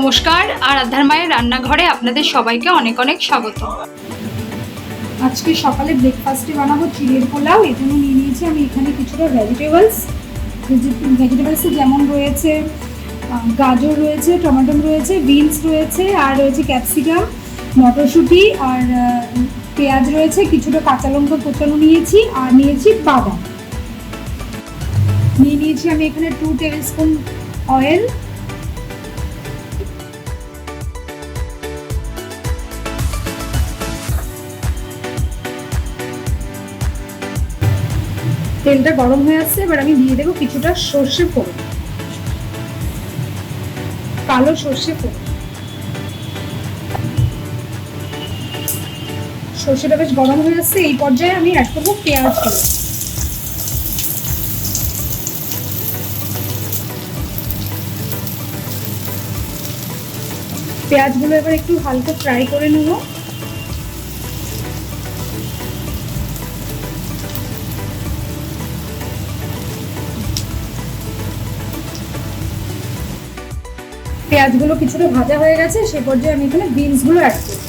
নমস্কার, আরাধ্যার মায়ের রান্নাঘরে আপনাদের সবাইকে অনেক অনেক স্বাগত। আজকে সকালে ব্রেকফাস্টে বানাবো চিড়ের পোলাও। এর জন্য নিয়ে নিয়েছি আমি এখানে কিছুটা ভেজিটেবলসে যেমন রয়েছে গাজর রয়েছে, টমেটো রয়েছে, বিনস রয়েছে, আর রয়েছে ক্যাপসিকাম, মটরশুঁটি, আর পেঁয়াজ রয়েছে, কিছুটা কাঁচা লঙ্কা কোচানো নিয়েছি, আর নিয়েছি বাদাম। নিয়ে নিয়েছি আমি এখানে 2 টেবিল স্পুন অয়েল, তেলটা গরম হয়ে আসছে। এবার আমি দিয়ে দেবো কিছুটা সর্ষে ফোড়ন, কালো সর্ষে ফোড়ন। সর্ষেটা বেশ গরম হয়ে আসছে। এই পর্যায়ে আমি অ্যাড করবো পেঁয়াজগুলো। পেঁয়াজগুলো এবার একটু হালকা ফ্রাই করে নেব। পেঁয়াজগুলো কিছুটা ভাজা হয়ে গেছে, সে পর্যায়ে আমি এখানে বিনসগুলো অ্যাড করব।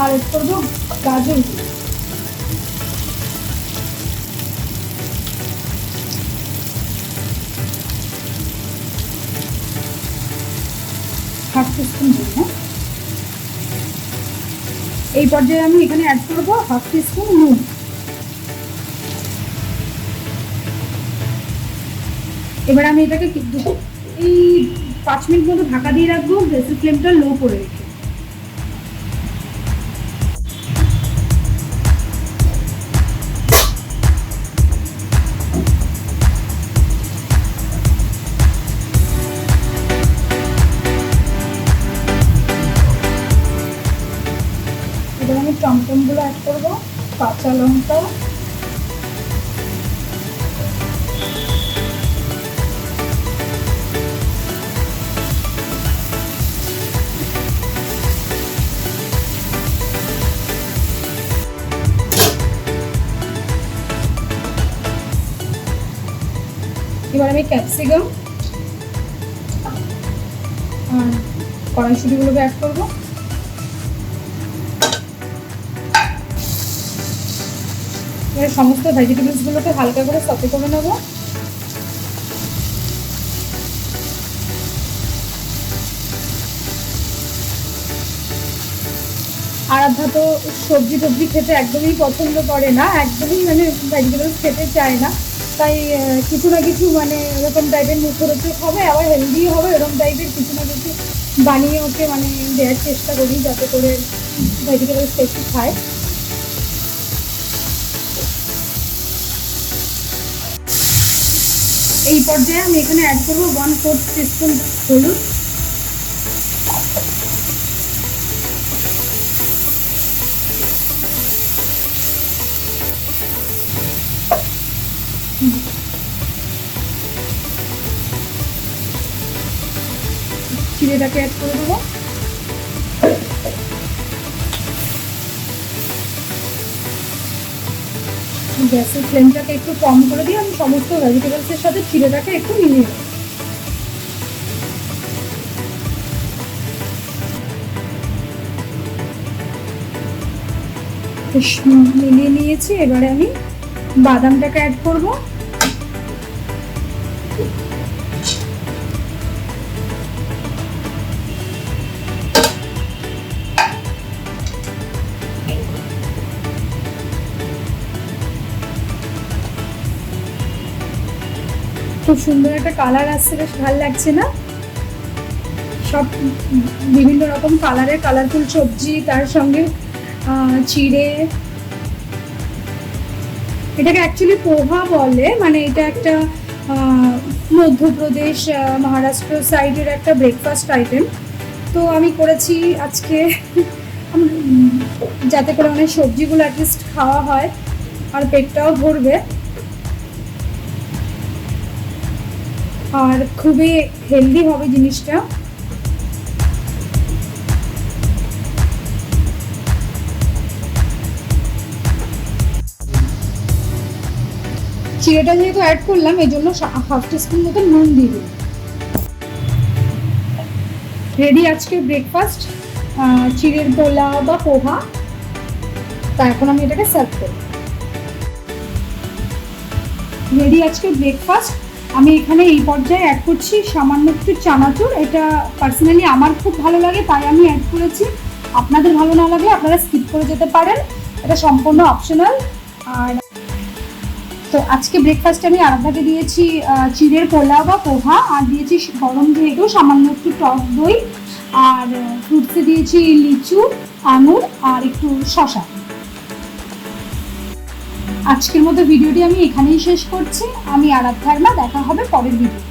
আর অ্যাড করবো গাজর, হাফ টিস্পুন দিন। এই পর্যায়ে আমি এখানে অ্যাড করবো হাফ টিস্পুন নুন। এবার আমি এটাকে এই 5 মিনিট মতো ঢাকা দিয়ে রাখবো, গ্যাসের ফ্লেমটা লো করে রেখে। এবার আমি টমেটোগুলো অ্যাড করবো, কাঁচা লঙ্কা, এবার আমি ক্যাপসিকাম আর কড়াইশুঁটিগুলোকে অ্যাড করবো। এবার সমস্ত ভেজিটেবলসগুলোকে হালকা করে সতে করে নেব। আরাধ্যা তো সবজি খেতে একদমই পছন্দ করে না, একদমই মানে ভেজিটেবলস খেতে চায় না। তাই কিছু না কিছু মানে এরকম টাইপের মুখরোচক হবে, আবার হেলদি হবে, এরকম টাইপের কিছু না কিছু বানিয়ে ওকে মানে দেওয়ার চেষ্টা করি, যাতে করে ভেজিটেবলস বেশি খায়। এই পর্যায়ে আমি এখানে অ্যাড করবো 1/4 টিস্পুন হলুদ, চিড়েটাকে অ্যাড করে দেবো। গ্যাসের ফ্লেমটাকে একটু কম করে দিয়ে আমি সমস্ত ভেজিটেবলসের সাথে চিড়েটাকে একটু মিলিয়ে দেবো। মিলিয়ে নিয়েছি। এবারে আমি বাদামটাকে অ্যাড করবো। খুব সুন্দর একটা কালার আসছে, বেশ ভালো লাগছে না? সব বিভিন্ন রকম কালারের কালারফুল সবজি, তার সঙ্গে চিড়ে। এটাকে অ্যাকচুয়ালি পোহা বলে, মানে এটা একটা মধ্যপ্রদেশ মহারাষ্ট্র সাইডের একটা ব্রেকফাস্ট আইটেম। তো আমি করেছি আজকে যাতে করে মানে সবজিগুলো অ্যাটলিস্ট খাওয়া হয় আর পেটটাও ভরবে, আর খুবই হেলদি হবে জিনিসটা। চিড়েটা যেহেতু অ্যাড করলাম এই জন্য হাফ টিস্পুন মতো নুন দিয়ে দিই। রেডি আজকে ব্রেকফাস্ট, চিড়ের পোলাও বা পোহা। তা এখন আমি এটাকে সার্ভ করি। রেডি আজকে ব্রেকফাস্ট। আমি এখানে এই পর্যায়ে অ্যাড করছি সামান্য একটু চানাচুর। এটা পার্সোনালি আমার খুব ভালো লাগে তাই আমি অ্যাড করেছি। আপনাদের ভালো না লাগলে আপনারা স্কিপ করে যেতে পারেন, এটা সম্পূর্ণ অপশনাল। আর তো আজকে ব্রেকফাস্টে আমি আরাধ্যাকে দিয়েছি চিড়ের পোলাও বা পোহা, আর দিয়েছি গরম যেহেতু সামান্য একটু টক দই, আর ফ্রুটসে দিয়েছি লিচু, আঙুর আর একটু শসা। আজকের মতো ভিডিওটি আমি এখানেই শেষ করছি। আমি আরাধ্যা, দেখা হবে পরের ভিডিও।